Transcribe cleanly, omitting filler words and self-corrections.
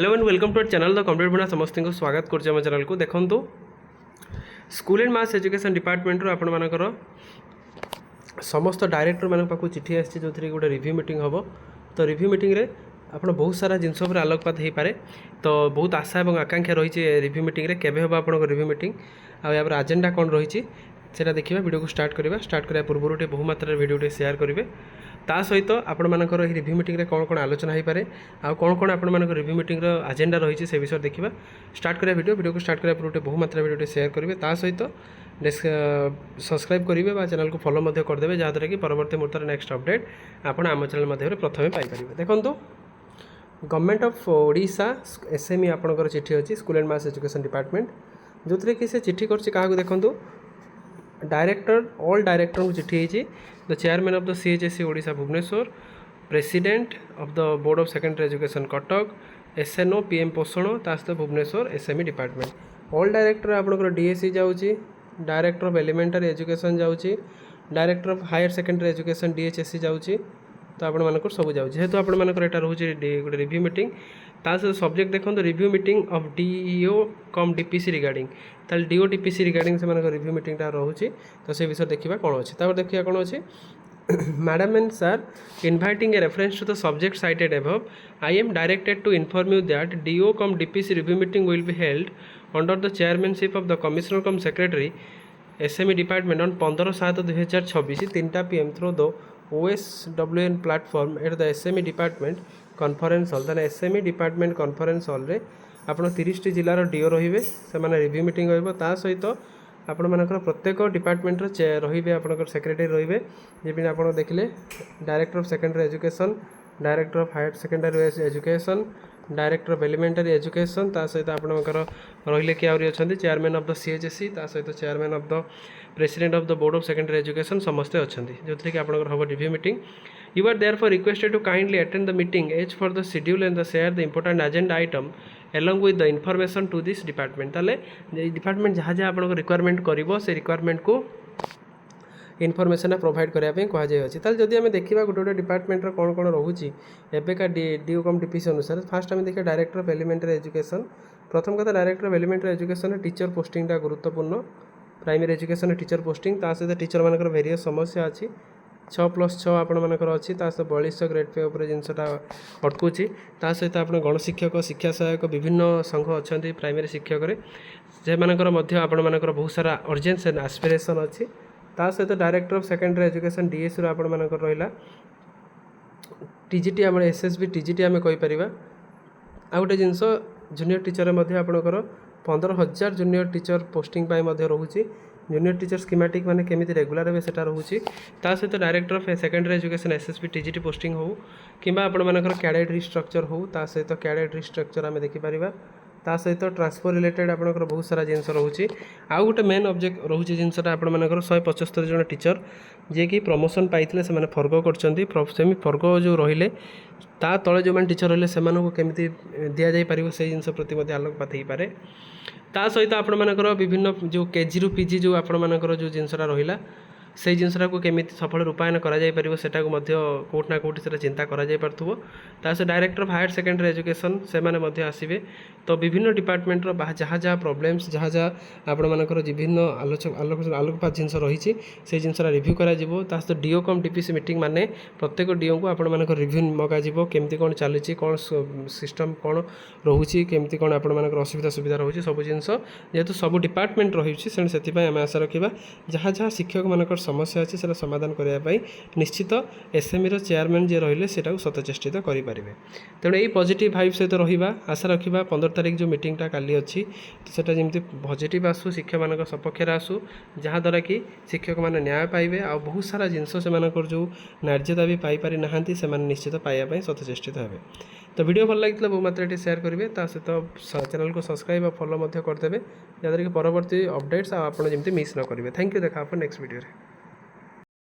Hello and welcome to our channel the complete बुणा समस्त को स्वागत कर चैनल को देखो school and mass education department आपण मानकर समस्त डायरेक्टर मान पाक चिठी आसी जो गोटे रिव्यू मीटिंग हम तो रिव्यू मीटिंग रे आप बहुत सारा जिनस आलोकपात हो पारे तो बहुत आशा और आकांक्षा रही रिव्यू मीटिंग रे केबे हम आप रिव्यू मीटिंग आर एजेंडा कौन रही सेटा देखा वीडियो को स्टार्ट करने पूर्व बहु मात्रा वीडियो शेयर करेंगे ता सहित आपण मानकर रिव्यू मीटिंग रे कौन कौन आलोचना हो पारे आ कौन कौन आपण मानकर रिव्यू मीटिंग एजेंडा रही से विषय देखा स्टार्ट करा वीडियो को स्टार्ट करने पूर्व बहु मात्रा वीडियो शेयर करेंगे ता सहित सब्सक्राइब करेंगे चैनल को फॉलो करदे जहाँद्वारा कि परवर्ती मुहूर्त नेक्स्ट अपडेट आपण आम चैनल मध्य प्रथम पाइपर देखो गवर्नमेंट ऑफ ओडिशा एसएमई आपंकर चिठी अच्छी school and mass education department जो थी कि से चिठी कर देखूँ डायरेक्टर ऑल डायरेक्टर को चिठी होती the chairman of the CHSC Odisha Bhubaneswar president of the board of secondary education Cuttack SNO PM Poshan तास्त Bhubaneswar SME department all director आपंकर डीएससी जाऊँगी डायरेक्टर ऑफ एलिमेंटरी एजुकेशन जाऊँगी director of higher secondary education DHSC जाऊँगी तो आपण मानक सब जाऊँ जेहेतु आपण मानकर यहाँ रोचे गोटे रिव्यू मीटिंग ता सहित सब्जेक्ट देखो review meeting of DEO come DPC regarding ताल डीओ डीपीसी रिगार्डिंग से रिव्यू मीटिंग रोचे तो से विषय देखा कौन अच्छी तापर देखिए कौन अच्छी madam and sir inviting a reference to the subject cited above I am directed to inform you that DO cum DPC review meeting will be held under the chairmanship of the commissioner cum secretary SME department on 15/7/2026 3टा PM through the OSWN platform at the SME department conference hall ताने SME department conference hall रे आपण 30 जिलार do रहिबे से review meeting होइबो ता सहित आपण मानकर प्रत्येक डिपार्टमेंट रहिबे आपनकर सेक्रेटरी रहिबे जेपि आपण देखिले director of secondary education director of higher secondary education director of elementary education ता सहित आपणकर रहिले कि आउरी अछंती चेयरमैन ऑफ द सीएचएससी ता सहित chairman of the president of the board of secondary education समस्ते अछंती जोथि कि आपणकर हम review meeting you are therefore requested to kindly attend the meeting as for the schedule and the share the important agenda item along with the information to this department ताले department जहाँ जहाँ आपको रिक्वायरमेंट करिवो से requirement को information provide करने कहुई जदि आम देखा गोटे गोटे डिपार्टमेंट कौन कौन रोचे एबेका डीओ कम डीपीसी अनुसार फास्ट आम देखिए डायरेक्टर ऑफ एलिमेंटरी एजुकेशन प्रथम कथा director of elementary education teacher पोस्टिंगटा गुरुत्वपूर्ण प्राइमरी एजुकेशन टीचर पोस्टिंग ता सहित टीचर मानकर वेरियस समस्या अच्छी 6+6 आपण मानकर अच्छी सहित 4200 ग्रेड पे उपर जिनसटा अटकुची ता सहित आप गणशिक्षक शिक्षा सहायक विभिन्न संघ अच्छा प्राइमरी शिक्षक जे मानकर आपण मानकर बहुत सारा अर्जेंस एंड एस्पिरेशन अच्छी ता सहित director of secondary education DSC आपण मानकर रहिला टीजीटी आम एसएसबी टीजीटी आम कहीपर आ गोटे जिनस जूनियर टीचर आपणकर 15,000 जूनियर टीचर पोस्टिंग रोचे जूनियर टीचर स्कीमेटिक माने केमिति रेगुलर हे सेटा रोचे ता सहित director of secondary education SSB TGT posting हो किंबा आपण मानकर कैडेट रिस्ट्रक्चर हो ता सहित कैडेट रिस्ट्रक्चर आम देखिपर ता सहित ट्रांसफर रिलेटेड आपंकर बहुत सारा जिनस रोचे आउ गोटे मेन ऑब्जेक्ट रोचे जिनसटा आपण मानकर 175 जन टीचर जे कि प्रमोशन पाइथिले से फर्ग करछंती सेमी फर्ग जो रहिले ता तले जो टीचर रहिले से केमिति दिया जाई परिबो से जिनस प्रति आलोकपात हो पारे ता सहित आपण मानकर विभिन्न जो केजी रु पीजी जो आपण मानकर जो जिनसटा रहिला से जिनसटा को केमिति सफल रूपायन करा जाई परिबो सेटा को मध्य कोट ना कोट से चिंता करा जाई परथुबो ता से director of higher secondary education से माने मध्य आसीबे तो विभिन्न डिपार्टमेंट रो जहाँ जहाँ प्रॉब्लम्स जहाँ जहाँ आपण मानकर विभिन्न आलोकपात जिनस रही से जिनसटा रिव्यू करा जिवो ता से डीओ कम डीपीसी मीटिंग माने प्रत्येक डीओ को आपण मानकर रिव्यू मगा जिवो केमिति कोन चलीची कोन सिस्टम कोन रहुची केमिति कोन आपण मानकर असुविधा सुविधा रहुची सब जिनस जेहेतु सब डिपार्टमेंट रही से आम आशा रखा जहाँ जहाँ शिक्षक मानकर समस्या अच्छी से समाधान करने निश्चित एसएमई चेयरमैन जी रही है सतचेष्टित करेंगे तेणु यही पॉजिटिव भाइब सहित रहा आशा रखा 15 तारीख जो मीटिंगटा काली अच्छी तो सेटा जमी पॉजिटिव आसू शिक्षक मान सपक्ष आसू जहाँद्वारा कि शिक्षक मैंने न्याय पाइबे आ बहुत सारा जिनस से जो न्याय्यता भी पाइपारि ना से निश्चित पाइबापी सतचेष्टित हे तो वीडियो भल लगी बहुत मात्रा शेयर करेंगे सहित चैनल को सब्सक्राइब और फॉलो करदे जहाँद्वारा कि परवर्ती अपडेट्स आपड़ जमी मिस न करेंगे थैंक यू देखा नेक्स्ट वीडियो।